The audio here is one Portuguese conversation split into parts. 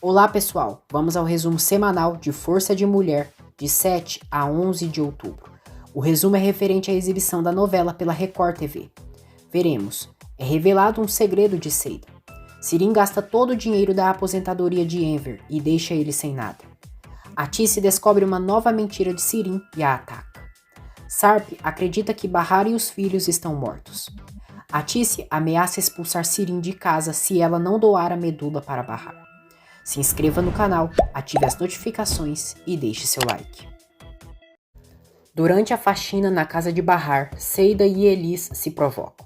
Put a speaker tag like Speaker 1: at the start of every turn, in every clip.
Speaker 1: Olá pessoal, vamos ao resumo semanal de Força de Mulher de 7 a 11 de outubro. O resumo é referente à exibição da novela pela Record TV. Veremos, é revelado um segredo de Seida. Sirin gasta todo o dinheiro da aposentadoria de Enver e deixa ele sem nada. Atice descobre uma nova mentira de Sirin e a ataca. Sarp acredita que Bahar e os filhos estão mortos. Atice ameaça expulsar Sirin de casa se ela não doar a medula para Bahar. Se inscreva no canal, ative as notificações e deixe seu like. Durante a faxina na casa de Bahar, Seida e Elis se provocam.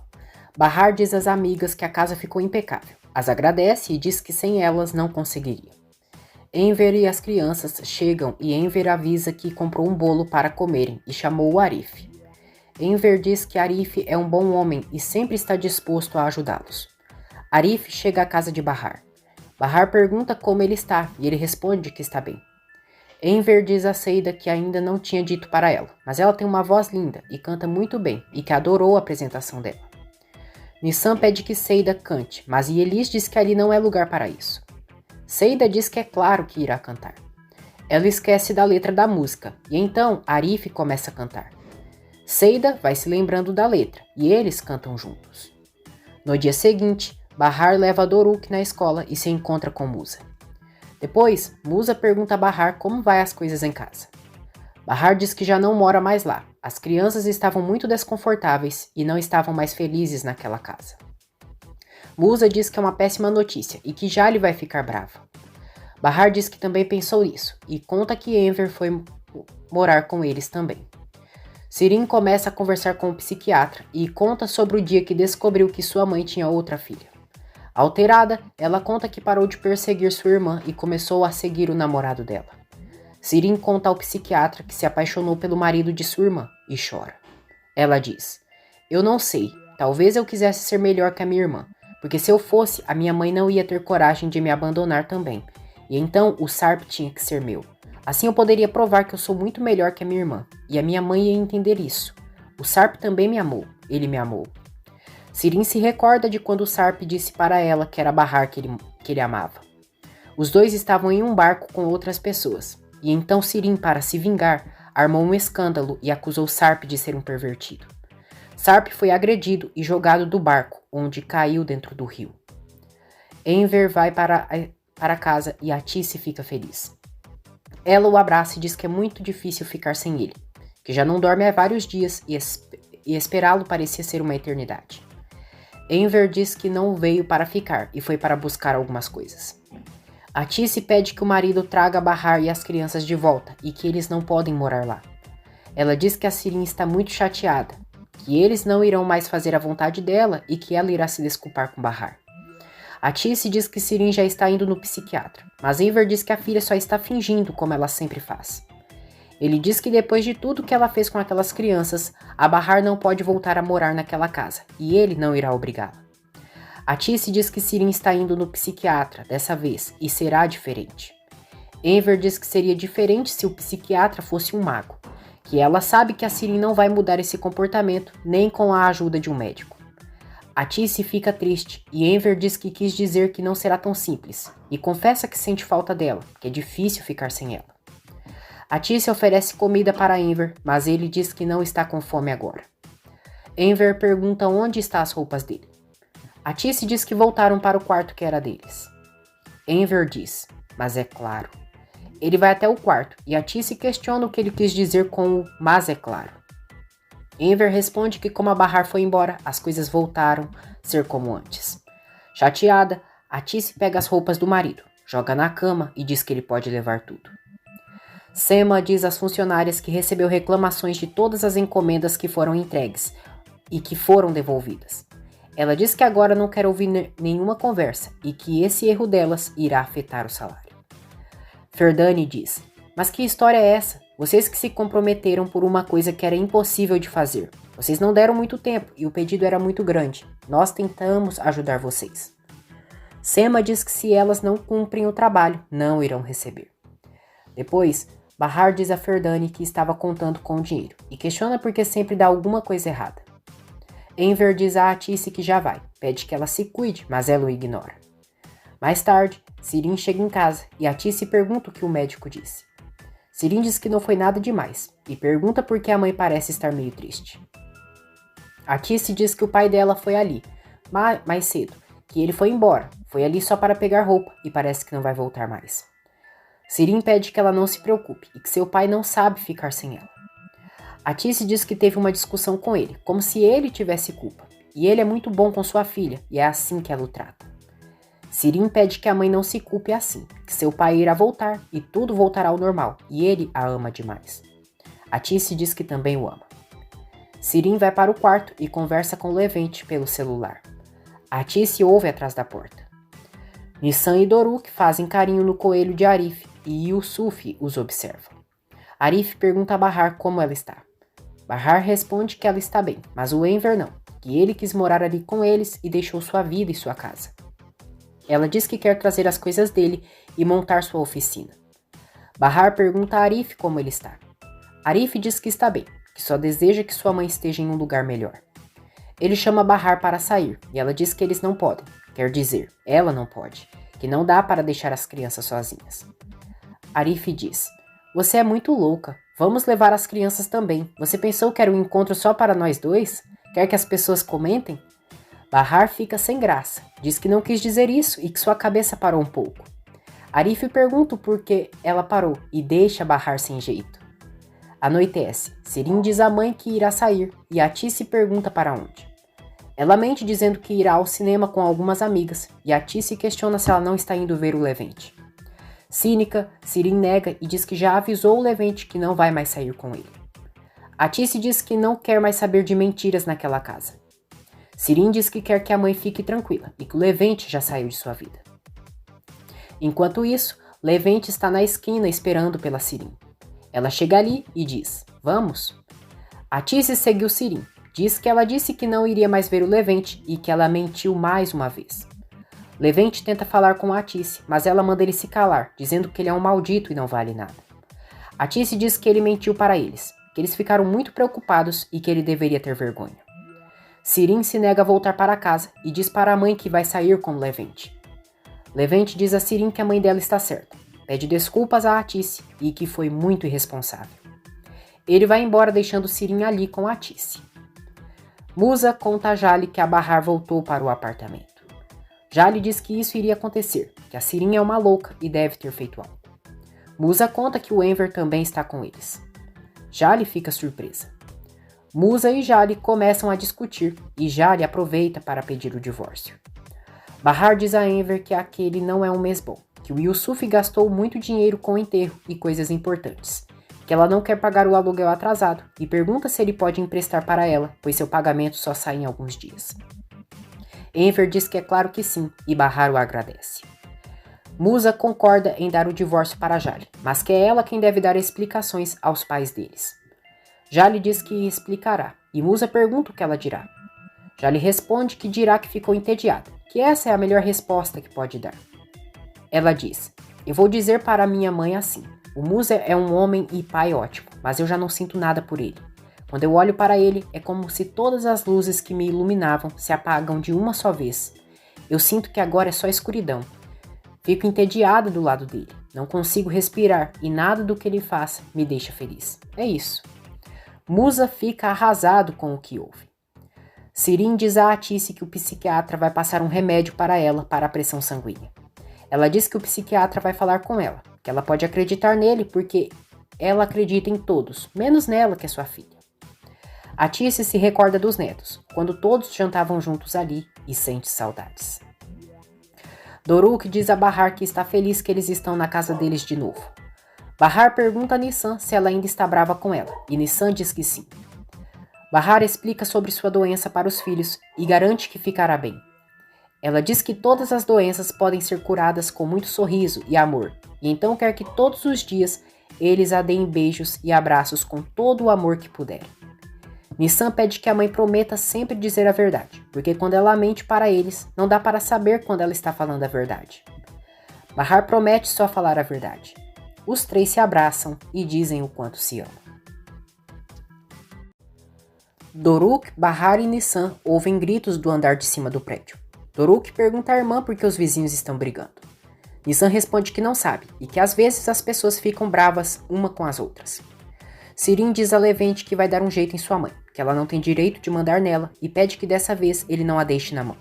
Speaker 1: Bahar diz às amigas que a casa ficou impecável, as agradece e diz que sem elas não conseguiria. Enver e as crianças chegam e Enver avisa que comprou um bolo para comerem e chamou o Arif. Enver diz que Arif é um bom homem e sempre está disposto a ajudá-los. Arif chega à casa de Bahar. Bahar pergunta como ele está e ele responde que está bem. Enver diz a Seida que ainda não tinha dito para ela, mas ela tem uma voz linda e canta muito bem e que adorou a apresentação dela. Nissan pede que Seida cante, mas Elis diz que ali não é lugar para isso. Seida diz que é claro que irá cantar. Ela esquece da letra da música e então Arif começa a cantar. Seida vai se lembrando da letra e eles cantam juntos. No dia seguinte, Bahar leva Doruk na escola e se encontra com Musa. Depois, Musa pergunta a Bahar como vai as coisas em casa. Bahar diz que já não mora mais lá. As crianças estavam muito desconfortáveis e não estavam mais felizes naquela casa. Musa diz que é uma péssima notícia e que já lhe vai ficar brava. Bahar diz que também pensou nisso e conta que Enver foi morar com eles também. Sirin começa a conversar com o psiquiatra e conta sobre o dia que descobriu que sua mãe tinha outra filha. Alterada, ela conta que parou de perseguir sua irmã e começou a seguir o namorado dela. Sirin conta ao psiquiatra que se apaixonou pelo marido de sua irmã e chora. Ela diz: "Eu não sei, talvez eu quisesse ser melhor que a minha irmã, porque se eu fosse, a minha mãe não ia ter coragem de me abandonar também, e então o Sarp tinha que ser meu. Assim eu poderia provar que eu sou muito melhor que a minha irmã, e a minha mãe ia entender isso. O Sarp também me amou, ele me amou." Sirin se recorda de quando o Sarp disse para ela que era Bahar que ele amava. Os dois estavam em um barco com outras pessoas, e então Sirin, para se vingar, armou um escândalo e acusou Sarp de ser um pervertido. Sarp foi agredido e jogado do barco, onde caiu dentro do rio. Enver vai para casa e Atice fica feliz. Ela o abraça e diz que é muito difícil ficar sem ele, que já não dorme há vários dias e esperá-lo parecia ser uma eternidade. Enver diz que não veio para ficar e foi para buscar algumas coisas. Atice pede que o marido traga Bahar e as crianças de volta e que eles não podem morar lá. Ela diz que a Sirin está muito chateada, que eles não irão mais fazer a vontade dela e que ela irá se desculpar com Bahar. Atice diz que Sirin já está indo no psiquiatra, mas Enver diz que a filha só está fingindo como ela sempre faz. Ele diz que depois de tudo que ela fez com aquelas crianças, a Bahar não pode voltar a morar naquela casa, e ele não irá obrigá-la. Atice diz que Sirin está indo no psiquiatra dessa vez, e será diferente. Enver diz que seria diferente se o psiquiatra fosse um mago, que ela sabe que a Sirin não vai mudar esse comportamento nem com a ajuda de um médico. Atice fica triste, e Enver diz que quis dizer que não será tão simples, e confessa que sente falta dela, que é difícil ficar sem ela. Atice oferece comida para Enver, mas ele diz que não está com fome agora. Enver pergunta onde estão as roupas dele. Atice diz que voltaram para o quarto que era deles. Enver diz, mas é claro. Ele vai até o quarto e Atice questiona o que ele quis dizer com o mas é claro. Enver responde que como a Bahar foi embora, as coisas voltaram a ser como antes. Chateada, Atice pega as roupas do marido, joga na cama e diz que ele pode levar tudo. Sema diz às funcionárias que recebeu reclamações de todas as encomendas que foram entregues e que foram devolvidas. Ela diz que agora não quer ouvir nenhuma conversa e que esse erro delas irá afetar o salário. Ferdani diz, mas que história é essa? Vocês que se comprometeram por uma coisa que era impossível de fazer. Vocês não deram muito tempo e o pedido era muito grande. Nós tentamos ajudar vocês. Sema diz que se elas não cumprem o trabalho, não irão receber. Depois, Bahar diz a Ferdani que estava contando com o dinheiro e questiona por que sempre dá alguma coisa errada. Enver diz a Atice que já vai, pede que ela se cuide, mas ela o ignora. Mais tarde, Sirin chega em casa e Atice pergunta o que o médico disse. Sirin diz que não foi nada demais e pergunta por que a mãe parece estar meio triste. Atice diz que o pai dela foi ali, mais cedo, que ele foi embora, foi ali só para pegar roupa e parece que não vai voltar mais. Sirin pede que ela não se preocupe e que seu pai não sabe ficar sem ela. Atice diz que teve uma discussão com ele, como se ele tivesse culpa, e ele é muito bom com sua filha e é assim que ela o trata. Sirin pede que a mãe não se culpe assim, que seu pai irá voltar e tudo voltará ao normal, e ele a ama demais. Atice diz que também o ama. Sirin vai para o quarto e conversa com Levente pelo celular. Atice ouve atrás da porta. Nissan e Doruk fazem carinho no coelho de Arif e Yusuf os observa. Arif pergunta a Bahar como ela está. Bahar responde que ela está bem, mas o Enver não, que ele quis morar ali com eles e deixou sua vida e sua casa. Ela diz que quer trazer as coisas dele e montar sua oficina. Bahar pergunta a Arif como ele está. Arif diz que está bem, que só deseja que sua mãe esteja em um lugar melhor. Ele chama Bahar para sair e ela diz que eles não podem, quer dizer, ela não pode, que não dá para deixar as crianças sozinhas. Arif diz, você é muito louca, vamos levar as crianças também. Você pensou que era um encontro só para nós dois? Quer que as pessoas comentem? Bahar fica sem graça, diz que não quis dizer isso e que sua cabeça parou um pouco. Arif pergunta por que ela parou e deixa Bahar sem jeito. Anoitece, Sirin diz à mãe que irá sair e Atice pergunta para onde. Ela mente dizendo que irá ao cinema com algumas amigas e Atice questiona se ela não está indo ver o Levente. Cínica, Sirin nega e diz que já avisou o Levente que não vai mais sair com ele. Atice diz que não quer mais saber de mentiras naquela casa. Sirin diz que quer que a mãe fique tranquila e que o Levente já saiu de sua vida. Enquanto isso, Levente está na esquina esperando pela Sirin. Ela chega ali e diz, vamos? Atice seguiu Sirin, diz que ela disse que não iria mais ver o Levente e que ela mentiu mais uma vez. Levente tenta falar com Atice, mas ela manda ele se calar, dizendo que ele é um maldito e não vale nada. Atice diz que ele mentiu para eles, que eles ficaram muito preocupados e que ele deveria ter vergonha. Sirin se nega a voltar para casa e diz para a mãe que vai sair com Levente. Levente diz a Sirin que a mãe dela está certa, pede desculpas a Atice e que foi muito irresponsável. Ele vai embora deixando Sirin ali com Atice. Musa conta a Jali que a Bahar voltou para o apartamento. Jali diz que isso iria acontecer, que a Sirin é uma louca e deve ter feito algo. Musa conta que o Enver também está com eles. Jali fica surpresa. Musa e Jali começam a discutir e Jali aproveita para pedir o divórcio. Bahar diz a Enver que aquele não é um mês bom, que o Yusuf gastou muito dinheiro com o enterro e coisas importantes, que ela não quer pagar o aluguel atrasado e pergunta se ele pode emprestar para ela, pois seu pagamento só sai em alguns dias. Enver diz que é claro que sim e Bahar o agradece. Musa concorda em dar o divórcio para Jali, mas que é ela quem deve dar explicações aos pais deles. Jali diz que explicará, e Musa pergunta o que ela dirá. Jali responde que dirá que ficou entediada, que essa é a melhor resposta que pode dar. Ela diz, eu vou dizer para minha mãe assim, o Musa é um homem e pai ótimo, mas eu já não sinto nada por ele. Quando eu olho para ele, é como se todas as luzes que me iluminavam se apagam de uma só vez. Eu sinto que agora é só escuridão. Fico entediada do lado dele, não consigo respirar e nada do que ele faz me deixa feliz. É isso. Musa fica arrasado com o que ouve. Sirin diz a Atice que o psiquiatra vai passar um remédio para ela para a pressão sanguínea. Ela diz que o psiquiatra vai falar com ela, que ela pode acreditar nele porque ela acredita em todos, menos nela que é sua filha. Atice se recorda dos netos, quando todos jantavam juntos ali e sente saudades. Doruk diz a Bahar que está feliz que eles estão na casa deles de novo. Bahar pergunta a Nissan se ela ainda está brava com ela, e Nissan diz que sim. Bahar explica sobre sua doença para os filhos e garante que ficará bem. Ela diz que todas as doenças podem ser curadas com muito sorriso e amor, e então quer que todos os dias eles a deem beijos e abraços com todo o amor que puderem. Nissan pede que a mãe prometa sempre dizer a verdade, porque quando ela mente para eles, não dá para saber quando ela está falando a verdade. Bahar promete só falar a verdade. Os três se abraçam e dizem o quanto se amam. Doruk, Bahar e Nissan ouvem gritos do andar de cima do prédio. Doruk pergunta à irmã por que os vizinhos estão brigando. Nissan responde que não sabe e que às vezes as pessoas ficam bravas uma com as outras. Sirin diz a Levente que vai dar um jeito em sua mãe, que ela não tem direito de mandar nela e pede que dessa vez ele não a deixe na mão.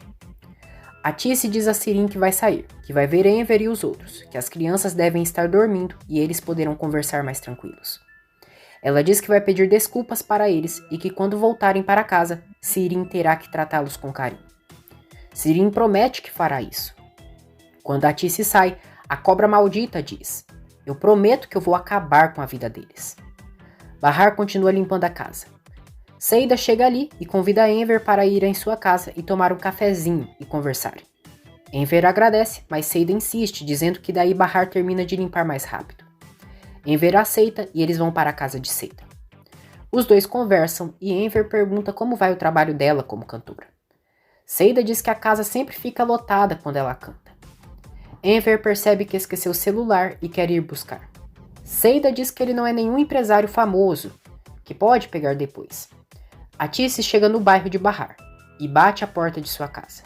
Speaker 1: Atice diz a Sirin que vai sair, que vai ver Enver e os outros, que as crianças devem estar dormindo e eles poderão conversar mais tranquilos. Ela diz que vai pedir desculpas para eles e que quando voltarem para casa, Sirin terá que tratá-los com carinho. Sirin promete que fará isso. Quando Atice sai, a cobra maldita diz: "Eu prometo que eu vou acabar com a vida deles." Bahar continua limpando a casa. Seida chega ali e convida Enver para ir em sua casa e tomar um cafezinho e conversar. Enver agradece, mas Seida insiste, dizendo que daí Bahar termina de limpar mais rápido. Enver aceita e eles vão para a casa de Seida. Os dois conversam e Enver pergunta como vai o trabalho dela como cantora. Seida diz que a casa sempre fica lotada quando ela canta. Enver percebe que esqueceu o celular e quer ir buscar. Seida diz que ele não é nenhum empresário famoso, que pode pegar depois. Atice chega no bairro de Bahar e bate à porta de sua casa.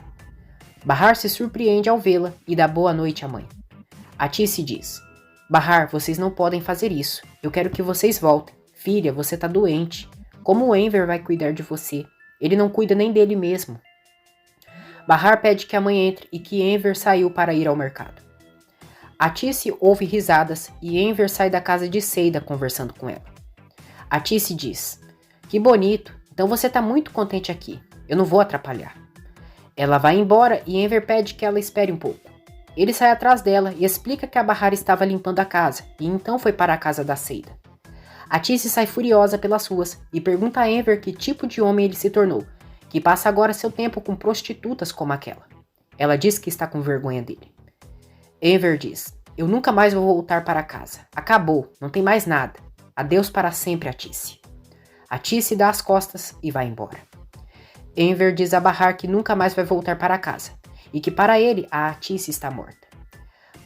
Speaker 1: Bahar se surpreende ao vê-la e dá boa noite à mãe. Atice diz: "Bahar, vocês não podem fazer isso. Eu quero que vocês voltem. Filha, você tá doente. Como o Enver vai cuidar de você? Ele não cuida nem dele mesmo." Bahar pede que a mãe entre e que Enver saiu para ir ao mercado. Atice ouve risadas e Enver sai da casa de Seida conversando com ela. Atice diz: "Que bonito. Então você tá muito contente aqui. Eu não vou atrapalhar." Ela vai embora e Enver pede que ela espere um pouco. Ele sai atrás dela e explica que a Bahar estava limpando a casa e então foi para a casa da Seida. Atice sai furiosa pelas ruas e pergunta a Enver que tipo de homem ele se tornou, que passa agora seu tempo com prostitutas como aquela. Ela diz que está com vergonha dele. Enver diz: "Eu nunca mais vou voltar para casa. Acabou, não tem mais nada. Adeus para sempre, Atice." Atice dá as costas e vai embora. Enver diz a Bahar que nunca mais vai voltar para casa e que para ele a Atice está morta.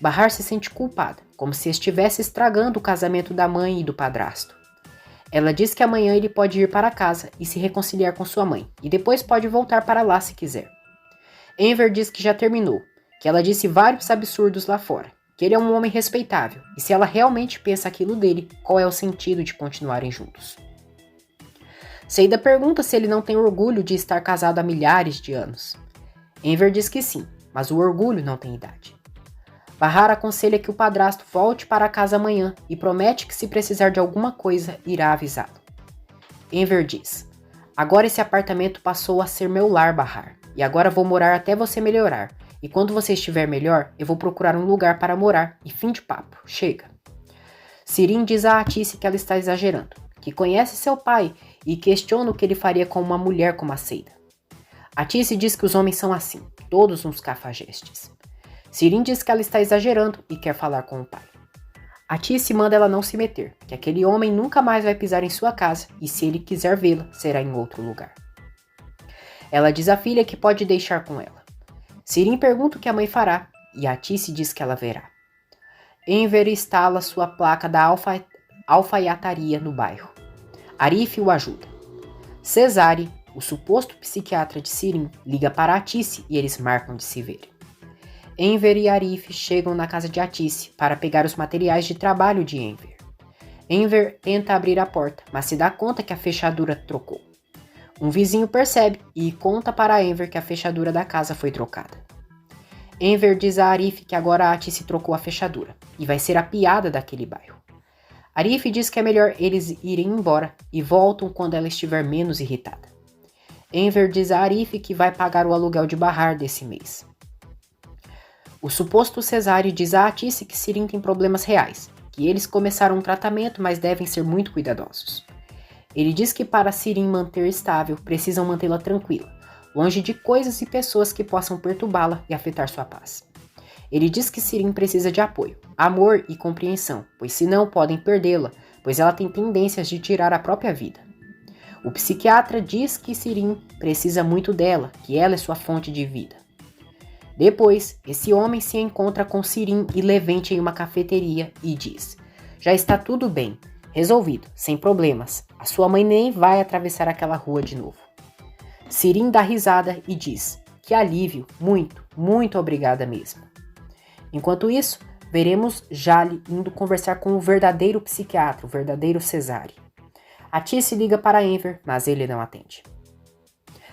Speaker 1: Bahar se sente culpada, como se estivesse estragando o casamento da mãe e do padrasto. Ela diz que amanhã ele pode ir para casa e se reconciliar com sua mãe e depois pode voltar para lá se quiser. Enver diz que já terminou, que ela disse vários absurdos lá fora, que ele é um homem respeitável e se ela realmente pensa aquilo dele, qual é o sentido de continuarem juntos? Seida pergunta se ele não tem orgulho de estar casado há milhares de anos. Enver diz que sim, mas o orgulho não tem idade. Bahar aconselha que o padrasto volte para casa amanhã e promete que se precisar de alguma coisa, irá avisá-lo. Enver diz: "Agora esse apartamento passou a ser meu lar, Bahar, e agora vou morar até você melhorar, e quando você estiver melhor, eu vou procurar um lugar para morar, e fim de papo, chega." Sirin diz a Atice que ela está exagerando, que conhece seu pai e questiona o que ele faria com uma mulher como a Seida. Atice diz que os homens são assim, todos uns cafajestes. Sirin diz que ela está exagerando e quer falar com o pai. Atice manda ela não se meter, que aquele homem nunca mais vai pisar em sua casa e se ele quiser vê-la, será em outro lugar. Ela diz à filha que pode deixar com ela. Sirin pergunta o que a mãe fará e Atice diz que ela verá. Enver instala sua placa da alfaiataria no bairro. Arif o ajuda. Cesare, o suposto psiquiatra de Sirin, liga para Atice e eles marcam de se ver. Enver e Arif chegam na casa de Atice para pegar os materiais de trabalho de Enver. Enver tenta abrir a porta, mas se dá conta que a fechadura trocou. Um vizinho percebe e conta para Enver que a fechadura da casa foi trocada. Enver diz a Arif que agora a Atice trocou a fechadura e vai ser a piada daquele bairro. Arif diz que é melhor eles irem embora e voltam quando ela estiver menos irritada. Enver diz a Arif que vai pagar o aluguel de Bahar desse mês. O suposto Cesare diz a Atice que Sirin tem problemas reais, que eles começaram um tratamento, mas devem ser muito cuidadosos. Ele diz que para Sirin manter estável, precisam mantê-la tranquila, longe de coisas e pessoas que possam perturbá-la e afetar sua paz. Ele diz que Sirin precisa de apoio, amor e compreensão, pois senão podem perdê-la, pois ela tem tendências de tirar a própria vida. O psiquiatra diz que Sirin precisa muito dela, que ela é sua fonte de vida. Depois, esse homem se encontra com Sirin e Levente em uma cafeteria e diz: "Já está tudo bem, resolvido, sem problemas. A sua mãe nem vai atravessar aquela rua de novo." Sirin dá risada e diz Que alívio, muito, muito obrigada mesmo. Enquanto isso, veremos Jale indo conversar com o verdadeiro psiquiatra, o verdadeiro Cesare. A Tice liga para Enver, mas ele não atende.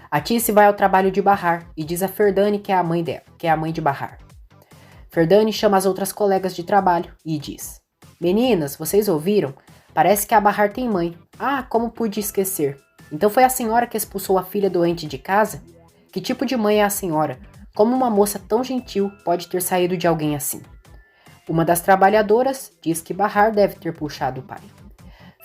Speaker 1: A Tice vai ao trabalho de Bahar e diz a Ferdane que é a mãe dela, que é a mãe de Bahar. Ferdane chama as outras colegas de trabalho e diz: Meninas, vocês ouviram? Parece que a Bahar tem mãe. Ah, como pude esquecer. Então foi a senhora que expulsou a filha doente de casa? Que tipo de mãe é a senhora? Como uma moça tão gentil pode ter saído de alguém assim? Uma das trabalhadoras diz que Bahar deve ter puxado o pai.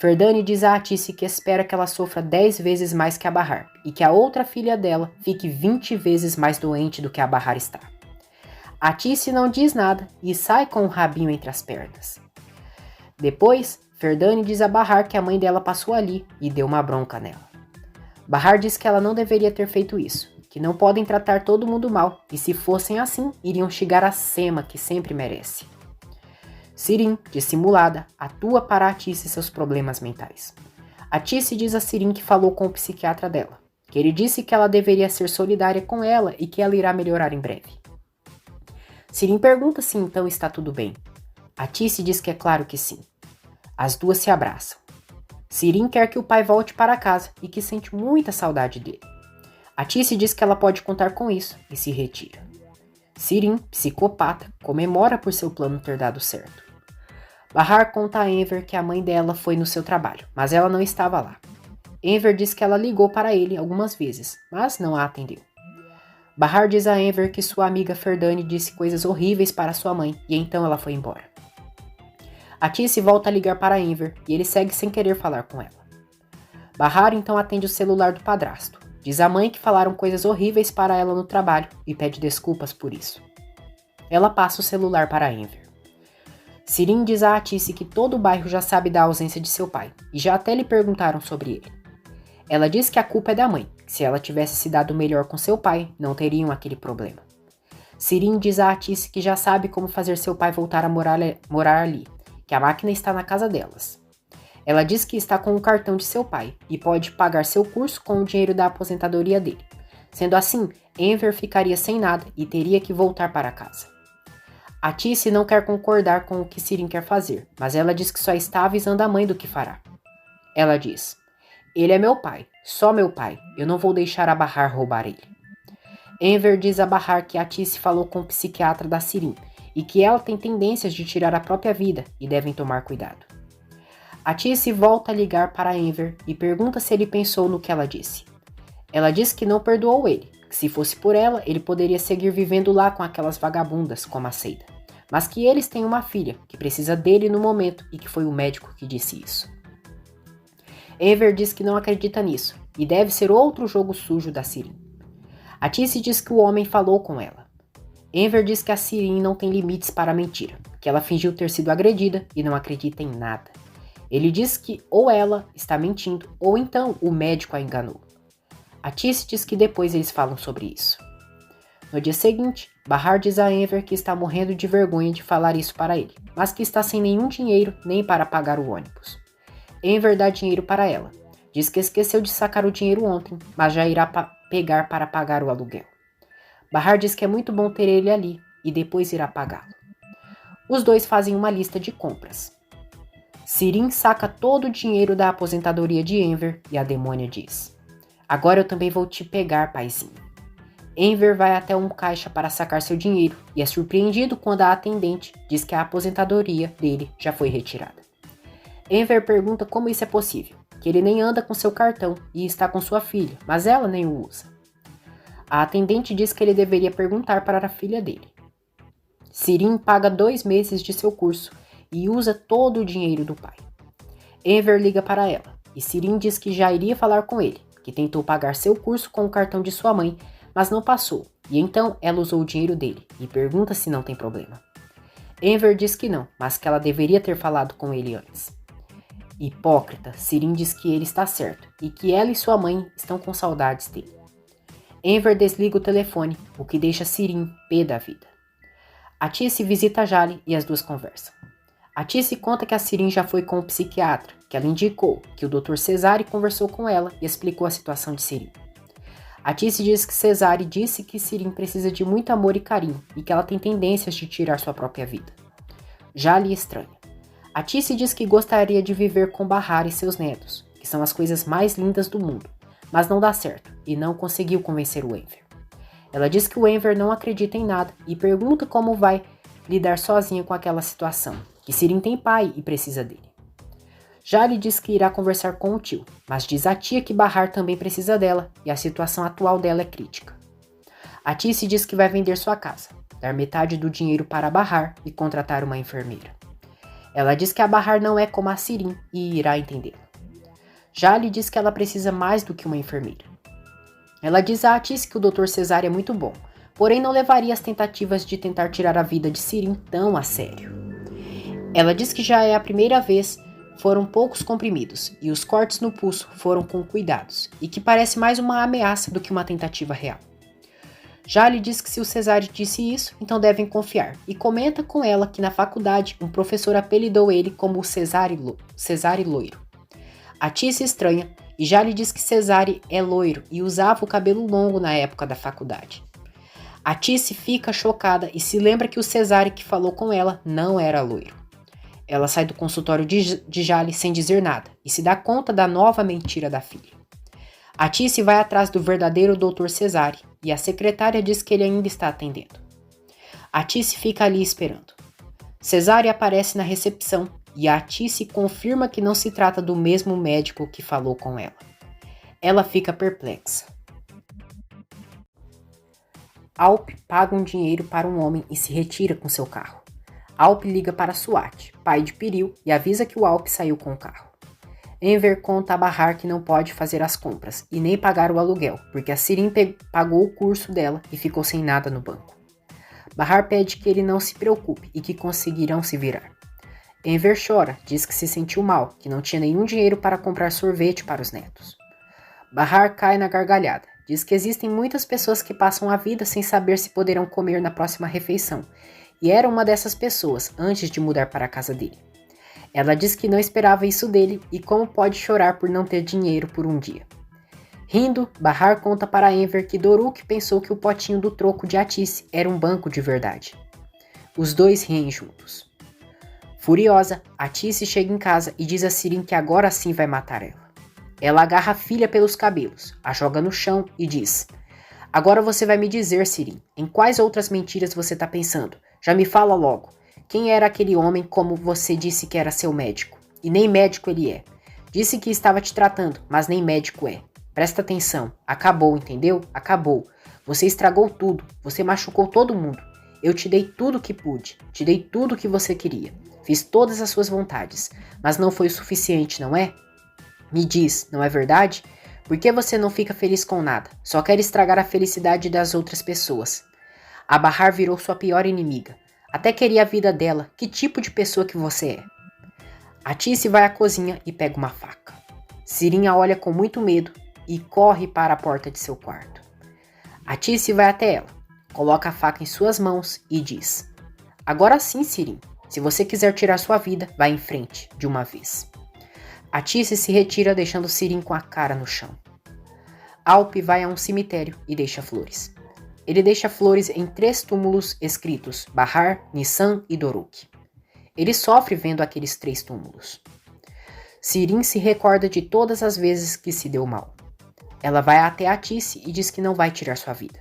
Speaker 1: Ferdane diz a Atice que espera que ela sofra 10 vezes mais que a Bahar e que a outra filha dela fique 20 vezes mais doente do que a Bahar está. Atice não diz nada e sai com o rabinho entre as pernas. Depois, Ferdane diz a Bahar que a mãe dela passou ali e deu uma bronca nela. Bahar diz que ela não deveria ter feito isso, que não podem tratar todo mundo mal e se fossem assim, iriam chegar a Sema que sempre merece. Sirin, dissimulada, atua para Atice seus problemas mentais. Atice diz a Sirin que falou com o psiquiatra dela, que ele disse que ela deveria ser solidária com ela e que ela irá melhorar em breve. Sirin pergunta se então está tudo bem. Atice diz que é claro que sim. As duas se abraçam. Sirin quer que o pai volte para casa e que sente muita saudade dele. Atice diz que ela pode contar com isso e se retira. Sirin, psicopata, comemora por seu plano ter dado certo. Bahar conta a Enver que a mãe dela foi no seu trabalho, mas ela não estava lá. Enver diz que ela ligou para ele algumas vezes, mas não a atendeu. Bahar diz a Enver que sua amiga Ferdane disse coisas horríveis para sua mãe e então ela foi embora. Atice volta a ligar para Enver e ele segue sem querer falar com ela. Bahar então atende o celular do padrasto. Diz à mãe que falaram coisas horríveis para ela no trabalho e pede desculpas por isso. Ela passa o celular para Enver. Sirin diz a Atice que todo o bairro já sabe da ausência de seu pai e já até lhe perguntaram sobre ele. Ela diz que a culpa é da mãe, que se ela tivesse se dado melhor com seu pai, não teriam aquele problema. Sirin diz a Atice que já sabe como fazer seu pai voltar a morar ali, que a máquina está na casa delas. Ela diz que está com o cartão de seu pai e pode pagar seu curso com o dinheiro da aposentadoria dele. Sendo assim, Enver ficaria sem nada e teria que voltar para casa. Atice não quer concordar com o que Sirin quer fazer, mas ela diz que só está avisando a mãe do que fará. Ela diz: ele é meu pai, só meu pai, eu não vou deixar a Bahar roubar ele. Enver diz a Bahar que Atice falou com o psiquiatra da Sirin e que ela tem tendências de tirar a própria vida e devem tomar cuidado. Atice volta a ligar para Enver e pergunta se ele pensou no que ela disse. Ela diz que não perdoou ele, que se fosse por ela, ele poderia seguir vivendo lá com aquelas vagabundas como a Seida, mas que eles têm uma filha que precisa dele no momento e que foi o médico que disse isso. Enver diz que não acredita nisso e deve ser outro jogo sujo da Sirin. Atice diz que o homem falou com ela. Enver diz que a Sirin não tem limites para a mentira, que ela fingiu ter sido agredida e não acredita em nada. Ele diz que ou ela está mentindo ou então o médico a enganou. Atice diz que depois eles falam sobre isso. No dia seguinte, Bahar diz a Enver que está morrendo de vergonha de falar isso para ele, mas que está sem nenhum dinheiro nem para pagar o ônibus. Enver dá dinheiro para ela. Diz que esqueceu de sacar o dinheiro ontem, mas já irá pegar para pagar o aluguel. Bahar diz que é muito bom ter ele ali e depois irá pagá-lo. Os dois fazem uma lista de compras. Sirin saca todo o dinheiro da aposentadoria de Enver e a demônia diz: agora eu também vou te pegar, paizinho. Enver vai até um caixa para sacar seu dinheiro e é surpreendido quando a atendente diz que a aposentadoria dele já foi retirada. Enver pergunta como isso é possível, que ele nem anda com seu cartão e está com sua filha, mas ela nem o usa. A atendente diz que ele deveria perguntar para a filha dele. Sirin paga 2 meses de seu curso e usa todo o dinheiro do pai. Enver liga para ela e Sirin diz que já iria falar com ele, que tentou pagar seu curso com o cartão de sua mãe, mas não passou, e então ela usou o dinheiro dele e pergunta se não tem problema. Enver diz que não, mas que ela deveria ter falado com ele antes. Hipócrita, Sirin diz que ele está certo e que ela e sua mãe estão com saudades dele. Enver desliga o telefone, o que deixa Sirin pé da vida. Atice visita Jale e as duas conversam. Atice conta que a Sirin já foi com o psiquiatra, que ela indicou, que o Dr. Cesare conversou com ela e explicou a situação de Sirin. A Tissy diz que Cesare disse que Sirin precisa de muito amor e carinho e que ela tem tendências de tirar sua própria vida. Jale estranha. A Tissy diz que gostaria de viver com Bahar e seus netos, que são as coisas mais lindas do mundo, mas não dá certo e não conseguiu convencer o Enver. Ela diz que o Enver não acredita em nada e pergunta como vai lidar sozinha com aquela situação, que Sirin tem pai e precisa dele. Jale diz que irá conversar com o tio, mas diz à tia que Bahar também precisa dela e a situação atual dela é crítica. A Tissy diz que vai vender sua casa, dar metade do dinheiro para Bahar e contratar uma enfermeira. Ela diz que a Bahar não é como a Sirin e irá entendê-la. Jale diz que ela precisa mais do que uma enfermeira. Ela diz a Tissy que o Dr. Cesare é muito bom, porém não levaria as tentativas de tentar tirar a vida de Sirin tão a sério. Ela diz que já é a primeira vez, foram poucos comprimidos e os cortes no pulso foram com cuidados e que parece mais uma ameaça do que uma tentativa real. Jale diz que se o Cesare disse isso, então devem confiar e comenta com ela que na faculdade um professor apelidou ele como o Cesare Loiro. A Tissy estranha e Jale diz que Cesare é loiro e usava o cabelo longo na época da faculdade. A Tissy fica chocada e se lembra que o Cesare que falou com ela não era loiro. Ela sai do consultório de Jale sem dizer nada e se dá conta da nova mentira da filha. A Tissy vai atrás do verdadeiro Dr. Cesare e a secretária diz que ele ainda está atendendo. A Tissy fica ali esperando. Cesare aparece na recepção e a Tissy confirma que não se trata do mesmo médico que falou com ela. Ela fica perplexa. Alp paga um dinheiro para um homem e se retira com seu carro. Alp liga para Suat, pai de Piril, e avisa que o Alp saiu com o carro. Enver conta a Bahar que não pode fazer as compras e nem pagar o aluguel, porque a Sirin pagou o curso dela e ficou sem nada no banco. Bahar pede que ele não se preocupe e que conseguirão se virar. Enver chora, diz que se sentiu mal, que não tinha nenhum dinheiro para comprar sorvete para os netos. Bahar cai na gargalhada, diz que existem muitas pessoas que passam a vida sem saber se poderão comer na próxima refeição, e era uma dessas pessoas antes de mudar para a casa dele. Ela diz que não esperava isso dele e como pode chorar por não ter dinheiro por um dia. Rindo, Bahar conta para Enver que Doruk pensou que o potinho do troco de Tissy era um banco de verdade. Os dois riem juntos. Furiosa, Tissy chega em casa e diz a Sirin que agora sim vai matar ela. Ela agarra a filha pelos cabelos, a joga no chão e diz: "Agora você vai me dizer, Sirin, em quais outras mentiras você está pensando? Já me fala logo. Quem era aquele homem como você disse que era seu médico? E nem médico ele é. Disse que estava te tratando, mas nem médico é. Presta atenção. Acabou, entendeu? Acabou. Você estragou tudo. Você machucou todo mundo. Eu te dei tudo que pude. Te dei tudo que você queria. Fiz todas as suas vontades. Mas não foi o suficiente, não é? Me diz, não é verdade? Por que você não fica feliz com nada? Só quer estragar a felicidade das outras pessoas. A Bahar virou sua pior inimiga. Até queria a vida dela. Que tipo de pessoa que você é?" A Tissy vai à cozinha e pega uma faca. Sirin a olha com muito medo e corre para a porta de seu quarto. A Tissy vai até ela, coloca a faca em suas mãos e diz: "Agora sim, Sirin. Se você quiser tirar sua vida, vá em frente, de uma vez." A Tissy se retira deixando Sirin com a cara no chão. Alp vai a um cemitério e deixa flores. Ele deixa flores em 3 túmulos escritos Bahar, Nissan e Doruk. Ele sofre vendo aqueles 3 túmulos. Sirin se recorda de todas as vezes que se deu mal. Ela vai até a Tissy e diz que não vai tirar sua vida.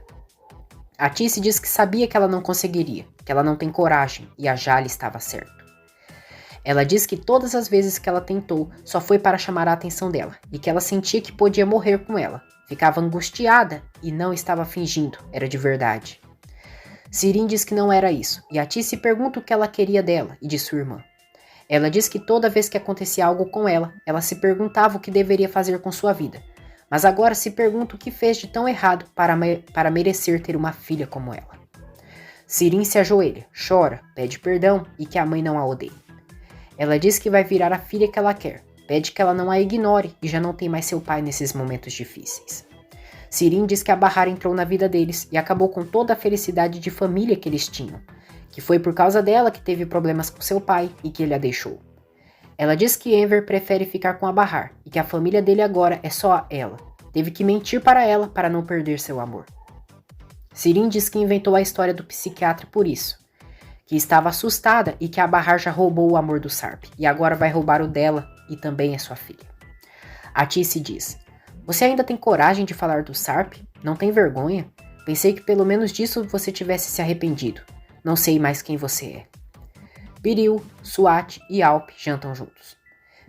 Speaker 1: A Tissy diz que sabia que ela não conseguiria, que ela não tem coragem e a Jale estava certo. Ela diz que todas as vezes que ela tentou só foi para chamar a atenção dela e que ela sentia que podia morrer com ela. Ficava angustiada e não estava fingindo, era de verdade. Sirin diz que não era isso e a Tissy pergunta o que ela queria dela e de sua irmã. Ela diz que toda vez que acontecia algo com ela, ela se perguntava o que deveria fazer com sua vida, mas agora se pergunta o que fez de tão errado para merecer ter uma filha como ela. Sirin se ajoelha, chora, pede perdão e que a mãe não a odeie. Ela diz que vai virar a filha que ela quer, pede que ela não a ignore e já não tem mais seu pai nesses momentos difíceis. Sirin diz que a Bahar entrou na vida deles e acabou com toda a felicidade de família que eles tinham, que foi por causa dela que teve problemas com seu pai e que ele a deixou. Ela diz que Enver prefere ficar com a Bahar e que a família dele agora é só ela, Teve que mentir para ela para não perder seu amor. Sirin diz que inventou a história do psiquiatra por isso, que estava assustada e que a Bahar já roubou o amor do Sarp e agora vai roubar o dela e também é sua filha. Atice diz: você ainda tem coragem de falar do Sarp? Não tem vergonha? Pensei que pelo menos disso você tivesse se arrependido. Não sei mais quem você é. Biril, Suat e Alp jantam juntos.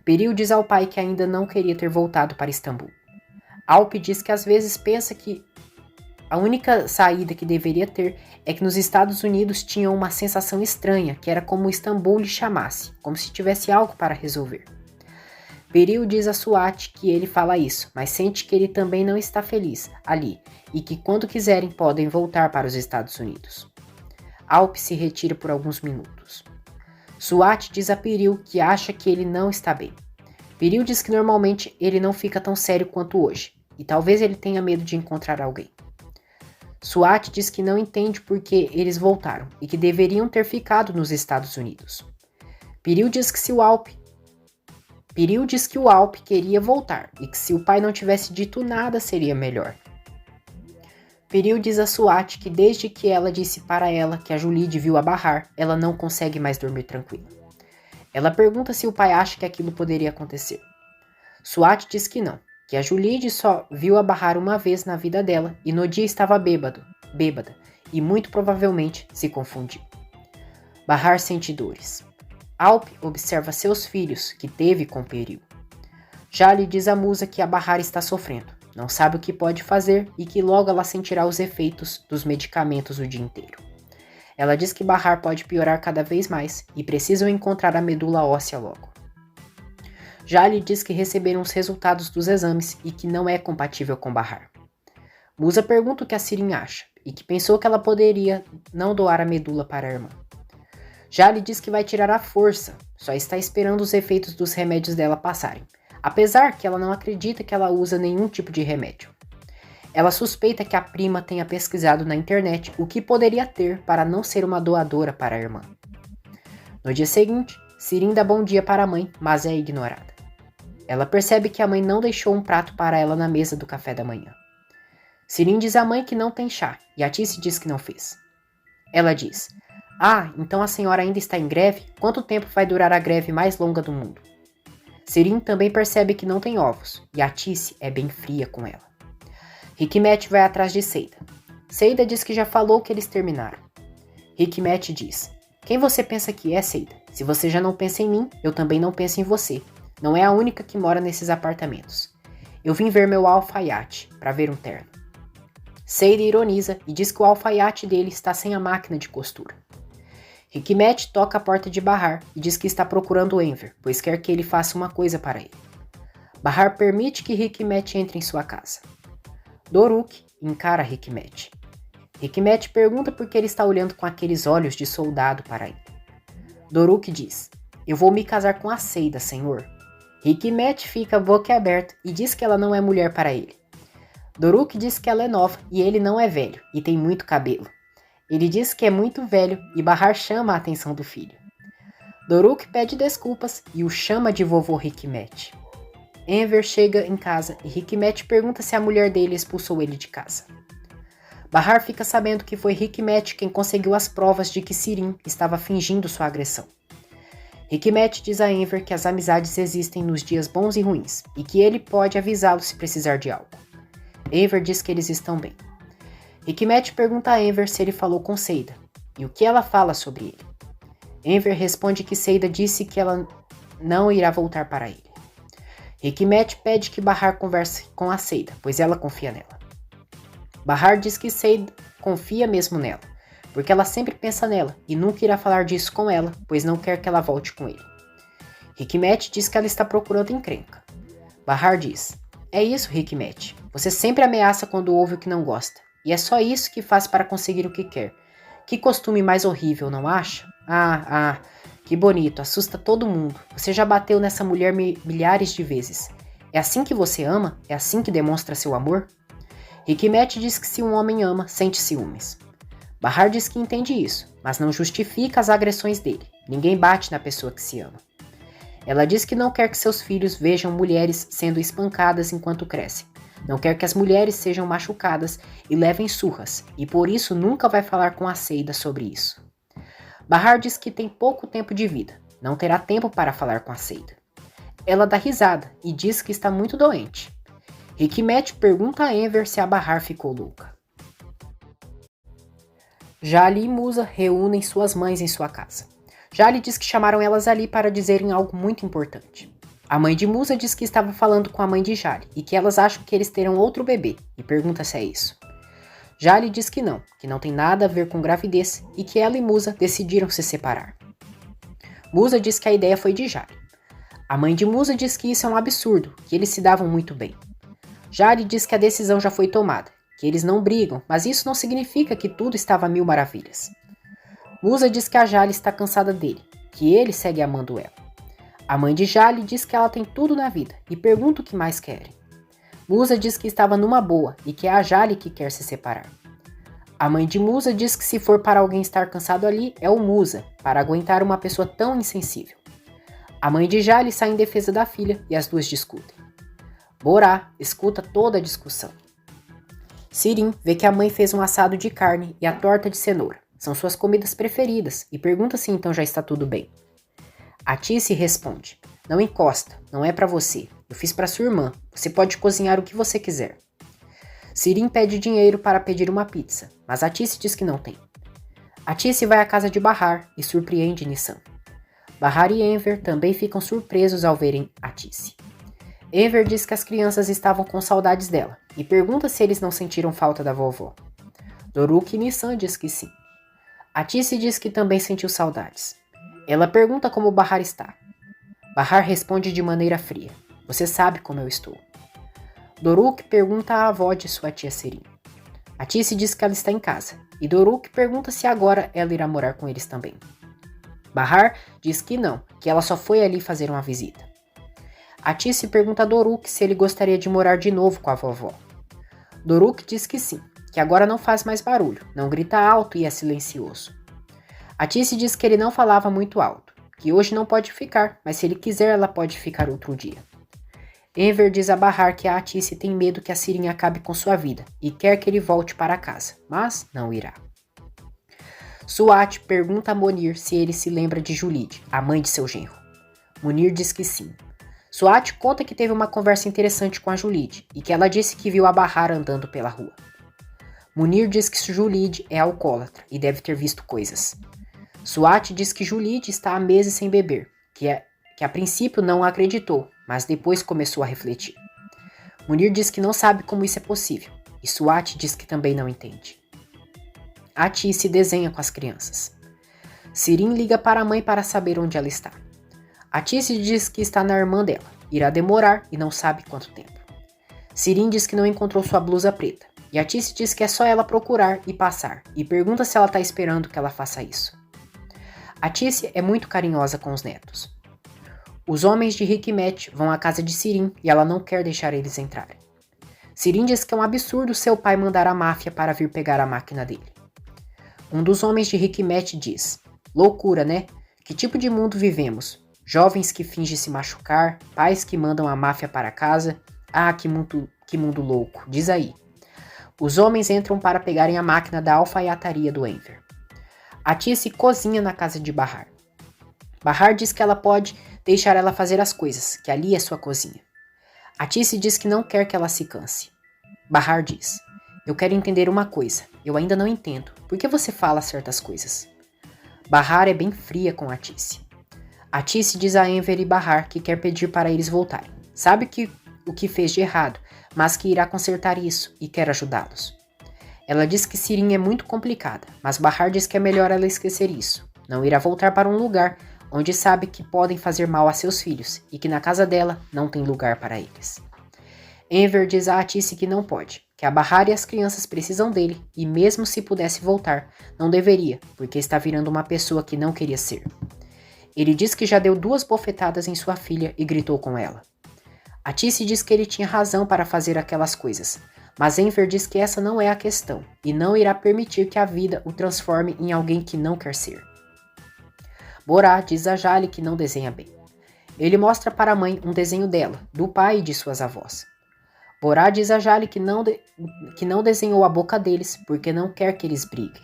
Speaker 1: Biril diz ao pai que ainda não queria ter voltado para Istambul. Alp diz que às vezes pensa que a única saída que deveria ter é que nos Estados Unidos tinham uma sensação estranha, que era como Istambul lhe chamasse, como se tivesse algo para resolver. Biril diz a Suat que ele fala isso, mas sente que ele também não está feliz ali e que quando quiserem podem voltar para os Estados Unidos. Alp se retira por alguns minutos. Suat diz a Biril que acha que ele não está bem. Biril diz que normalmente ele não fica tão sério quanto hoje, e talvez ele tenha medo de encontrar alguém. Suat diz que não entende por que eles voltaram e que deveriam ter ficado nos Estados Unidos. Biril diz que o Alp queria voltar e que se o pai não tivesse dito nada seria melhor. Biril diz a Suat que desde que ela disse para ela que a Julide viu a Bahar, ela não consegue mais dormir tranquila. Ela pergunta se o pai acha que aquilo poderia acontecer. Suat diz que não, que a Julide só viu a Bahar uma vez na vida dela e no dia estava bêbada e muito provavelmente se confundiu. Bahar sente dores. Alp observa seus filhos, que teve com Biril. Jali diz à musa que a Bahar está sofrendo, não sabe o que pode fazer e que logo ela sentirá os efeitos dos medicamentos o dia inteiro. Ela diz que Bahar pode piorar cada vez mais e precisam encontrar a medula óssea logo. Jali diz que receberam os resultados dos exames e que não é compatível com Bahar. Musa pergunta o que a Sirin acha e que pensou que ela poderia não doar a medula para a irmã. Jali diz que vai tirar à força, só está esperando os efeitos dos remédios dela passarem, apesar que ela não acredita que ela usa nenhum tipo de remédio. Ela suspeita que a prima tenha pesquisado na internet o que poderia ter para não ser uma doadora para a irmã. No dia seguinte, Sirin dá bom dia para a mãe, mas é ignorada. Ela percebe que a mãe não deixou um prato para ela na mesa do café da manhã. Sirin diz à mãe que não tem chá e Atice diz que não fez. Ela diz: então a senhora ainda está em greve? Quanto tempo vai durar a greve mais longa do mundo? Sirin também percebe que não tem ovos, e Atice é bem fria com ela. Hikmet vai atrás de Seida. Seida diz que já falou que eles terminaram. Hikmet diz: quem você pensa que é, Seida? Se você já não pensa em mim, eu também não penso em você. Não é a única que mora nesses apartamentos. Eu vim ver meu alfaiate, para ver um terno. Seida ironiza e diz que o alfaiate dele está sem a máquina de costura. Hikmet toca a porta de Bahar e diz que está procurando Enver, pois quer que ele faça uma coisa para ele. Bahar permite que Hikmet entre em sua casa. Doruk encara Hikmet. Hikmet pergunta por que ele está olhando com aqueles olhos de soldado para ele. Doruk diz: eu vou me casar com a Seida, senhor. Hikmet fica boquiaberto e diz que ela não é mulher para ele. Doruk diz que ela é nova e ele não é velho e tem muito cabelo. Ele diz que é muito velho e Bahar chama a atenção do filho. Doruk pede desculpas e o chama de vovô Hikmet. Enver chega em casa e Hikmet pergunta se a mulher dele expulsou ele de casa. Bahar fica sabendo que foi Hikmet quem conseguiu as provas de que Sirin estava fingindo sua agressão. Hikmet diz a Enver que as amizades existem nos dias bons e ruins e que ele pode avisá-lo se precisar de algo. Enver diz que eles estão bem. Hikmet pergunta a Enver se ele falou com Seida e o que ela fala sobre ele. Enver responde que Seida disse que ela não irá voltar para ele. Hikmet pede que Bahar converse com a Seida, pois ela confia nela. Bahar diz que Seida confia mesmo nela, porque ela sempre pensa nela e nunca irá falar disso com ela, pois não quer que ela volte com ele. Hikmet diz que ela está procurando encrenca. Bahar diz: é isso, Hikmet, você sempre ameaça quando ouve o que não gosta. E é só isso que faz para conseguir o que quer. Que costume mais horrível, não acha? Que bonito, assusta todo mundo. Você já bateu nessa mulher milhares de vezes. É assim que você ama? É assim que demonstra seu amor? Hikmet diz que se um homem ama, sente ciúmes. Bahar diz que entende isso, mas não justifica as agressões dele. Ninguém bate na pessoa que se ama. Ela diz que não quer que seus filhos vejam mulheres sendo espancadas enquanto crescem, Não quer que as mulheres sejam machucadas e levem surras, e por isso nunca vai falar com a Seida sobre isso. Bahar diz que tem pouco tempo de vida, não terá tempo para falar com a Seida. Ela dá risada e diz que está muito doente. Hikmet pergunta a Enver se a Bahar ficou louca. Jali e Musa reúnem suas mães em sua casa. Jali diz que chamaram elas ali para dizerem algo muito importante. A mãe de Musa diz que estava falando com a mãe de Jali e que elas acham que eles terão outro bebê e pergunta se é isso. Jali diz que não tem nada a ver com gravidez e que ela e Musa decidiram se separar. Musa diz que a ideia foi de Jali. A mãe de Musa diz que isso é um absurdo, que eles se davam muito bem. Jali diz que a decisão já foi tomada, que eles não brigam, mas isso não significa que tudo estava a mil maravilhas. Musa diz que a Jali está cansada dele, que ele segue amando ela. A mãe de Jali diz que ela tem tudo na vida e pergunta o que mais querem. Musa diz que estava numa boa e que é a Jali que quer se separar. A mãe de Musa diz que se for para alguém estar cansado ali, é o Musa, para aguentar uma pessoa tão insensível. A mãe de Jali sai em defesa da filha e as duas discutem. Borá escuta toda a discussão. Sirim vê que a mãe fez um assado de carne e a torta de cenoura. São suas comidas preferidas e pergunta se então já está tudo bem. Atice responde: não encosta, não é para você. Eu fiz para sua irmã. Você pode cozinhar o que você quiser. Sirim pede dinheiro para pedir uma pizza, mas Atice diz que não tem. Atice vai à casa de Bahar e surpreende Nissan. Bahar e Enver também ficam surpresos ao verem Atice. Enver diz que as crianças estavam com saudades dela e pergunta se eles não sentiram falta da vovó. Doruk e Nissan diz que sim. Atice diz que também sentiu saudades. Ela pergunta como Bahar está. Bahar responde de maneira fria: você sabe como eu estou. Doruk pergunta à avó de sua tia Sirim. Atice diz que ela está em casa e Doruk pergunta se agora ela irá morar com eles também. Bahar diz que não, que ela só foi ali fazer uma visita. Atice pergunta a Doruk se ele gostaria de morar de novo com a vovó. Doruk diz que sim, que agora não faz mais barulho, não grita alto e é silencioso. Atice diz que ele não falava muito alto, que hoje não pode ficar, mas se ele quiser ela pode ficar outro dia. Enver diz a Bahar que a Atice tem medo que a Sirim acabe com sua vida e quer que ele volte para casa, mas não irá. Suat pergunta a Monir se ele se lembra de Julide, a mãe de seu genro. Munir diz que sim. Suat conta que teve uma conversa interessante com a Julide e que ela disse que viu a Bahar andando pela rua. Munir diz que Julide é alcoólatra e deve ter visto coisas. Suat diz que Julide está há meses sem beber, que a princípio não acreditou, mas depois começou a refletir. Munir diz que não sabe como isso é possível, e Suat diz que também não entende. Atice desenha com as crianças. Sirim liga para a mãe para saber onde ela está. Atice diz que está na irmã dela, irá demorar e não sabe quanto tempo. Sirim diz que não encontrou sua blusa preta, e Atice diz que é só ela procurar e passar, e pergunta se ela está esperando que ela faça isso. Atice é muito carinhosa com os netos. Os homens de Hikmet vão à casa de Sirim e ela não quer deixar eles entrarem. Sirim diz que é um absurdo seu pai mandar a máfia para vir pegar a máquina dele. Um dos homens de Hikmet diz: loucura, né? Que tipo de mundo vivemos? Jovens que fingem se machucar, pais que mandam a máfia para casa. Ah, que mundo louco, diz aí. Os homens entram para pegarem a máquina da alfaiataria do Enver. Atice cozinha na casa de Bahar. Bahar diz que ela pode deixar ela fazer as coisas, que ali é sua cozinha. Atice diz que não quer que ela se canse. Bahar diz: eu quero entender uma coisa, eu ainda não entendo. Por que você fala certas coisas? Bahar é bem fria com Atice. Atice diz a Enver e Bahar que quer pedir para eles voltarem. Sabe o que fez de errado, mas que irá consertar isso e quer ajudá-los. Ela diz que Sirim é muito complicada, mas Bahar diz que é melhor ela esquecer isso. Não irá voltar para um lugar onde sabe que podem fazer mal a seus filhos e que na casa dela não tem lugar para eles. Enver diz a Atice que não pode, que a Bahar e as crianças precisam dele e mesmo se pudesse voltar, não deveria, porque está virando uma pessoa que não queria ser. Ele diz que já deu 2 bofetadas em sua filha e gritou com ela. Atice diz que ele tinha razão para fazer aquelas coisas, mas Enver diz que essa não é a questão e não irá permitir que a vida o transforme em alguém que não quer ser. Borá diz a Jali que não desenha bem. Ele mostra para a mãe um desenho dela, do pai e de suas avós. Borá diz a Jali que não desenhou a boca deles porque não quer que eles briguem.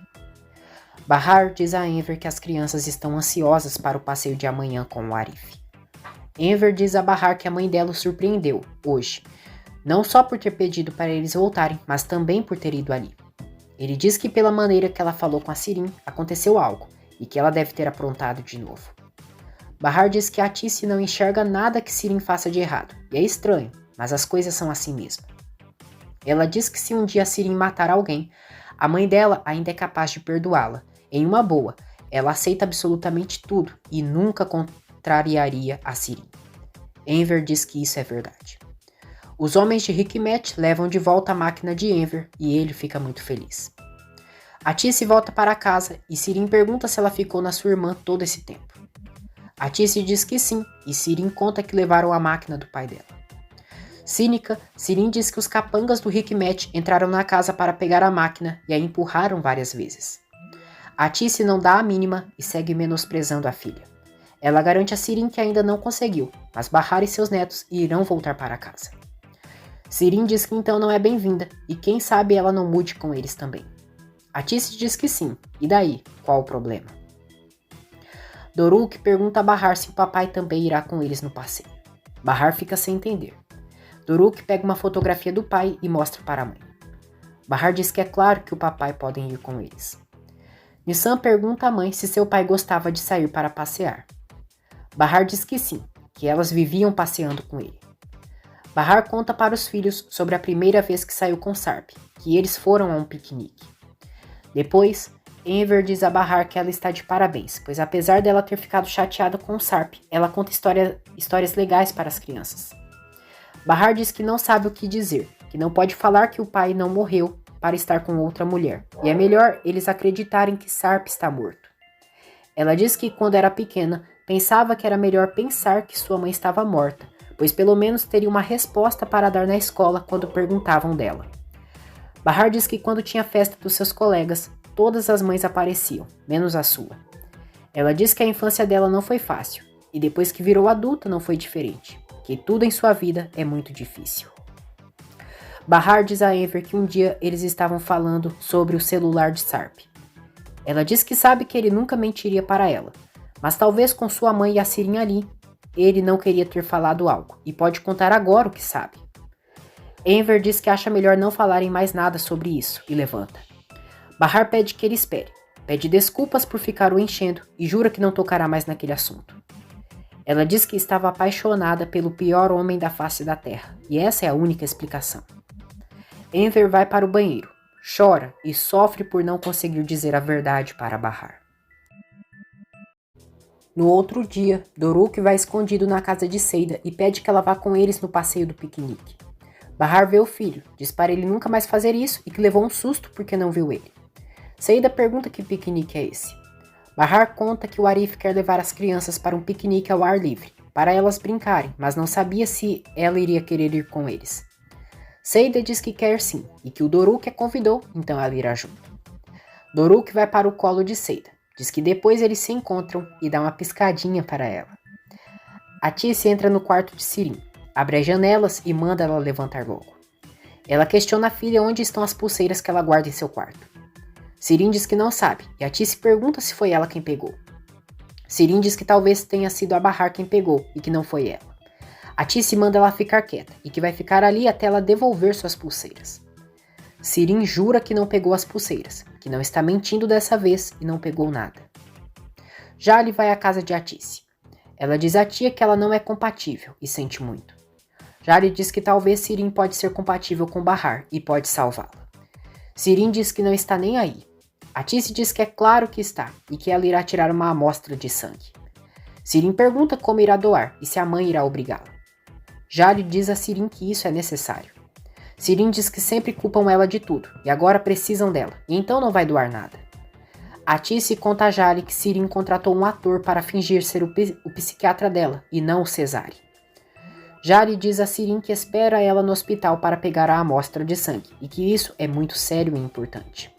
Speaker 1: Bahar diz a Enver que as crianças estão ansiosas para o passeio de amanhã com o Arif. Enver diz a Bahar que a mãe dela o surpreendeu, hoje, não só por ter pedido para eles voltarem, mas também por ter ido ali. Ele diz que pela maneira que ela falou com a Sirin, aconteceu algo, e que ela deve ter aprontado de novo. Bahar diz que a Tice não enxerga nada que Sirin faça de errado, e é estranho, mas as coisas são assim mesmo. Ela diz que se um dia Sirin matar alguém, a mãe dela ainda é capaz de perdoá-la. Em uma boa, ela aceita absolutamente tudo e nunca contrariaria a Sirin. Enver diz que isso é verdade. Os homens de Hikmet levam de volta a máquina de Enver e ele fica muito feliz. A Tice volta para casa e Sirin pergunta se ela ficou na sua irmã todo esse tempo. A Tice diz que sim e Sirin conta que levaram a máquina do pai dela. Cínica, Sirin diz que os capangas do Hikmet entraram na casa para pegar a máquina e a empurraram várias vezes. A Tice não dá a mínima e segue menosprezando a filha. Ela garante a Sirin que ainda não conseguiu, mas Bahar e seus netos irão voltar para casa. Sirin diz que então não é bem-vinda e quem sabe ela não mude com eles também. A Tice diz que sim, e daí, qual o problema? Doruk pergunta a Bahar se o papai também irá com eles no passeio. Bahar fica sem entender. Doruk pega uma fotografia do pai e mostra para a mãe. Bahar diz que é claro que o papai podem ir com eles. Nissan pergunta à mãe se seu pai gostava de sair para passear. Bahar diz que sim, que elas viviam passeando com ele. Bahar conta para os filhos sobre a primeira vez que saiu com Sarp, que eles foram a um piquenique. Depois, Enver diz a Bahar que ela está de parabéns, pois apesar dela ter ficado chateada com o Sarp, ela conta histórias legais para as crianças. Bahar diz que não sabe o que dizer, que não pode falar que o pai não morreu para estar com outra mulher, e é melhor eles acreditarem que Sarp está morto. Ela diz que quando era pequena, pensava que era melhor pensar que sua mãe estava morta, pois pelo menos teria uma resposta para dar na escola quando perguntavam dela. Bahar diz que quando tinha festa dos seus colegas, todas as mães apareciam, menos a sua. Ela diz que a infância dela não foi fácil, e depois que virou adulta não foi diferente, que tudo em sua vida é muito difícil. Bahar diz a Enver que um dia eles estavam falando sobre o celular de Sarp. Ela diz que sabe que ele nunca mentiria para ela, mas talvez com sua mãe e a Sirin ali, ele não queria ter falado algo, e pode contar agora o que sabe. Enver diz que acha melhor não falarem mais nada sobre isso, e levanta. Bahar pede que ele espere, pede desculpas por ficar o enchendo e jura que não tocará mais naquele assunto. Ela diz que estava apaixonada pelo pior homem da face da terra, e essa é a única explicação. Enver vai para o banheiro, chora e sofre por não conseguir dizer a verdade para Bahar. No outro dia, Doruk vai escondido na casa de Seida e pede que ela vá com eles no passeio do piquenique. Bahar vê o filho, diz para ele nunca mais fazer isso e que levou um susto porque não viu ele. Seida pergunta que piquenique é esse. Bahar conta que o Arif quer levar as crianças para um piquenique ao ar livre, para elas brincarem, mas não sabia se ela iria querer ir com eles. Seida diz que quer sim, e que o Doruk a convidou, então ela irá junto. Doruk vai para o colo de Seida, diz que depois eles se encontram e dá uma piscadinha para ela. A Tice entra no quarto de Sirin, abre as janelas e manda ela levantar logo. Ela questiona a filha onde estão as pulseiras que ela guarda em seu quarto. Sirin diz que não sabe, e a Tice pergunta se foi ela quem pegou. Sirin diz que talvez tenha sido a Bahar quem pegou, e que não foi ela. A Tice manda ela ficar quieta, e que vai ficar ali até ela devolver suas pulseiras. Sirin jura que não pegou as pulseiras, que não está mentindo dessa vez e não pegou nada. Jali vai à casa de Atice. Ela diz à tia que ela não é compatível e sente muito. Jali diz que talvez Sirin pode ser compatível com Bahar e pode salvá-la. Sirin diz que não está nem aí. Atice diz que é claro que está e que ela irá tirar uma amostra de sangue. Sirin pergunta como irá doar e se a mãe irá obrigá-la. Jali diz a Sirin que isso é necessário. Sirin diz que sempre culpam ela de tudo e agora precisam dela, e então não vai doar nada. Atice conta a Jali que Sirin contratou um ator para fingir ser o psiquiatra dela e não o Cesare. Jali diz a Sirin que espera ela no hospital para pegar a amostra de sangue e que isso é muito sério e importante.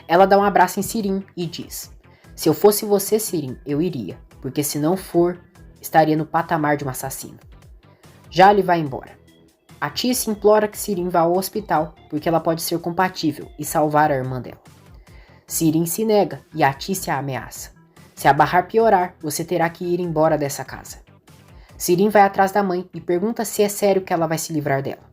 Speaker 1: Ela dá um abraço em Sirin e diz: "Se eu fosse você, Sirin, eu iria, porque se não for, estaria no patamar de um assassino." Jali vai embora. Atice implora que Sirin vá ao hospital porque ela pode ser compatível e salvar a irmã dela. Sirin se nega e Atice a ameaça. Se a Bahar piorar, você terá que ir embora dessa casa. Sirin vai atrás da mãe e pergunta se é sério que ela vai se livrar dela.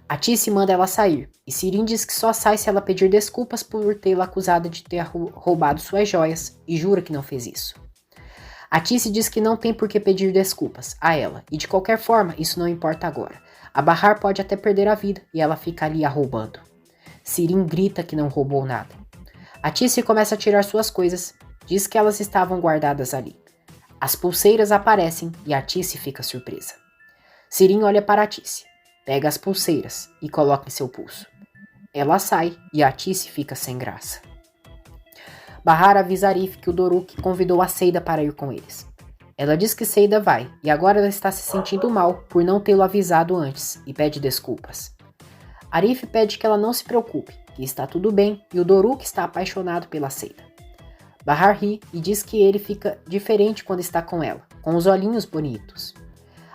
Speaker 1: Atice manda ela sair, e Sirin diz que só sai se ela pedir desculpas por tê-la acusada de ter roubado suas joias, e jura que não fez isso. Atice diz que não tem por que pedir desculpas a ela, e de qualquer forma isso não importa agora. A Bahar pode até perder a vida, e ela fica ali a roubando. Sirin grita que não roubou nada. Atice começa a tirar suas coisas, diz que elas estavam guardadas ali. As pulseiras aparecem e Atice fica surpresa. Sirin olha para Atice. Pega as pulseiras e coloca em seu pulso. Ela sai e Atice fica sem graça. Bahar avisa Arif que o Doruk convidou a Seida para ir com eles. Ela diz que Seida vai e agora ela está se sentindo mal por não tê-lo avisado antes e pede desculpas. Arif pede que ela não se preocupe, que está tudo bem e o Doruk está apaixonado pela Seida. Bahar ri e diz que ele fica diferente quando está com ela, com os olhinhos bonitos.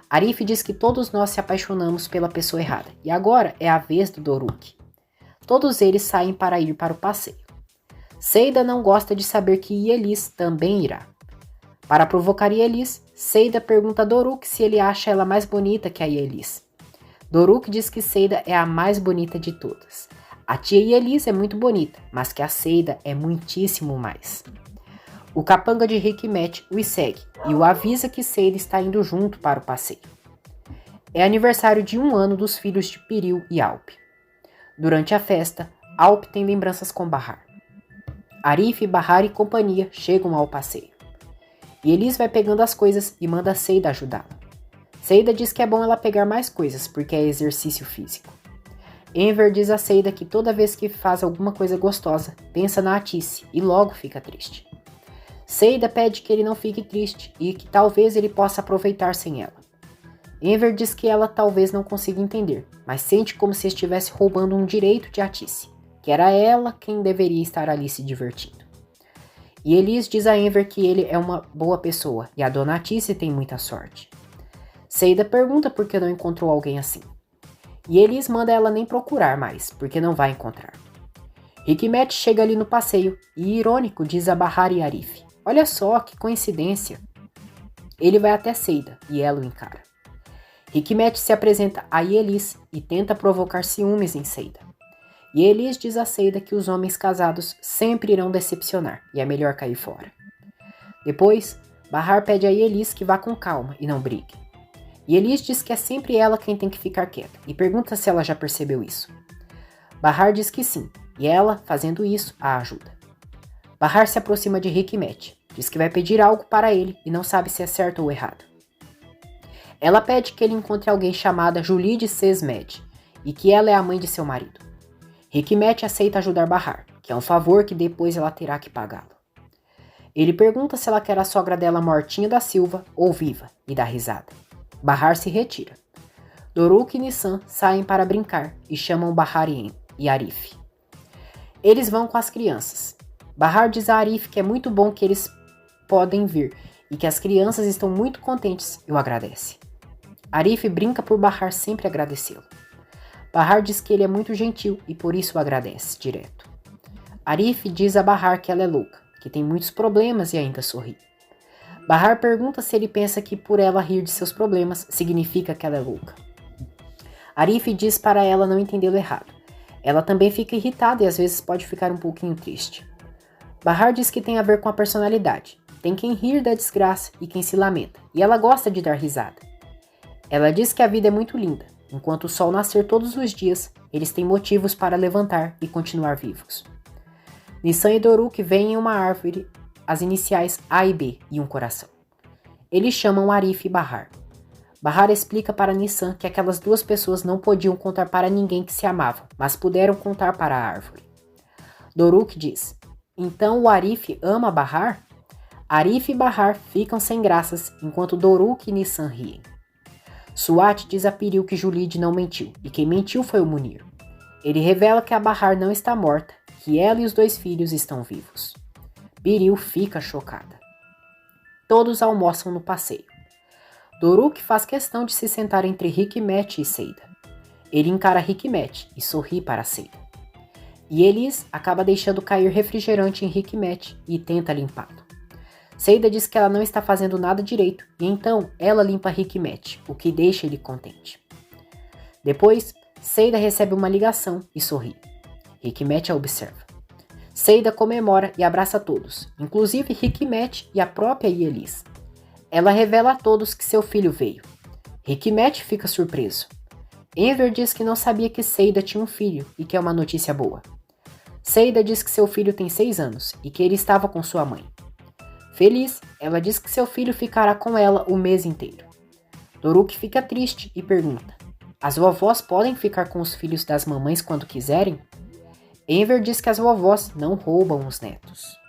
Speaker 1: Arif diz que todos nós se apaixonamos pela pessoa errada, e agora é a vez do Doruk. Todos eles saem para ir para o passeio. Seida não gosta de saber que Ielis também irá. Para provocar Ielis, Seida pergunta a Doruk se ele acha ela mais bonita que a Ielis. Doruk diz que Seida é a mais bonita de todas. A tia Ielis é muito bonita, mas que a Seida é muitíssimo mais. O capanga de Hikmet o segue e o avisa que Seida está indo junto para o passeio. É aniversário de 1 ano dos filhos de Piril e Alp. Durante a festa, Alp tem lembranças com Bahar. Arif, Bahar e companhia chegam ao passeio. Ielis vai pegando as coisas e manda Seida ajudá-la. Seida diz que é bom ela pegar mais coisas porque é exercício físico. Enver diz a Seida que toda vez que faz alguma coisa gostosa, pensa na Atice e logo fica triste. Seida pede que ele não fique triste e que talvez ele possa aproveitar sem ela. Enver diz que ela talvez não consiga entender, mas sente como se estivesse roubando um direito de Atice, que era ela quem deveria estar ali se divertindo. E Ielis diz a Enver que ele é uma boa pessoa e a dona Atice tem muita sorte. Seida pergunta por que não encontrou alguém assim. E Ielis manda ela nem procurar mais, porque não vai encontrar. Hikmet chega ali no passeio e, irônico, diz a Bahar e Arif: olha só, que coincidência. Ele vai até Seida e ela o encara. Hikmet se apresenta a Ielis e tenta provocar ciúmes em Seida. Ielis diz a Seida que os homens casados sempre irão decepcionar e é melhor cair fora. Depois, Bahar pede a Ielis que vá com calma e não brigue. Ielis diz que é sempre ela quem tem que ficar quieta e pergunta se ela já percebeu isso. Bahar diz que sim, e ela, fazendo isso, a ajuda. Bahar se aproxima de Hikmet, diz que vai pedir algo para ele e não sabe se é certo ou errado. Ela pede que ele encontre alguém chamada Julie de Sesmed e que ela é a mãe de seu marido. Hikmet aceita ajudar Bahar, que é um favor que depois ela terá que pagá-lo. Ele pergunta se ela quer a sogra dela mortinha da Silva ou viva e dá risada. Bahar se retira. Doruk e Nissan saem para brincar e chamam Bahar e Arif. Eles vão com as crianças. Bahar diz a Arif que é muito bom que eles podem vir e que as crianças estão muito contentes e o agradece. Arif brinca por Bahar sempre agradecê-lo. Bahar diz que ele é muito gentil e por isso o agradece direto. Arif diz a Bahar que ela é louca, que tem muitos problemas e ainda sorri. Bahar pergunta se ele pensa que por ela rir de seus problemas significa que ela é louca. Arif diz para ela não entendê-lo errado. Ela também fica irritada e às vezes pode ficar um pouquinho triste. Bahar diz que tem a ver com a personalidade. Tem quem rir da desgraça e quem se lamenta, e ela gosta de dar risada. Ela diz que a vida é muito linda. Enquanto o sol nascer todos os dias, eles têm motivos para levantar e continuar vivos. Nissan e Doruk veem em uma árvore as iniciais A e B e um coração. Eles chamam Arif e Bahar. Bahar explica para Nissan que aquelas duas pessoas não podiam contar para ninguém que se amavam, mas puderam contar para a árvore. Doruk diz: então o Arif ama Bahar? Arif e Bahar ficam sem graças enquanto Doruk e Nissan riem. Suat diz a Piril que Julide não mentiu, e quem mentiu foi o Munir. Ele revela que a Bahar não está morta, que ela e os 2 filhos estão vivos. Piril fica chocada. Todos almoçam no passeio. Doruk faz questão de se sentar entre Hikmet e Seida. Ele encara Hikmet e sorri para Seida. E Elis acaba deixando cair refrigerante em Hikmet e tenta limpá-lo. Seida diz que ela não está fazendo nada direito e então ela limpa Hikmet, o que deixa ele contente. Depois, Seida recebe uma ligação e sorri. Hikmet a observa. Seida comemora e abraça todos, inclusive Hikmet e a própria Elis. Ela revela a todos que seu filho veio. Hikmet fica surpreso. Enver diz que não sabia que Seida tinha um filho e que é uma notícia boa. Seida diz que seu filho tem 6 anos e que ele estava com sua mãe. Feliz, ela diz que seu filho ficará com ela o mês inteiro. Doruk fica triste e pergunta: as vovós podem ficar com os filhos das mamães quando quiserem? Enver diz que as vovós não roubam os netos.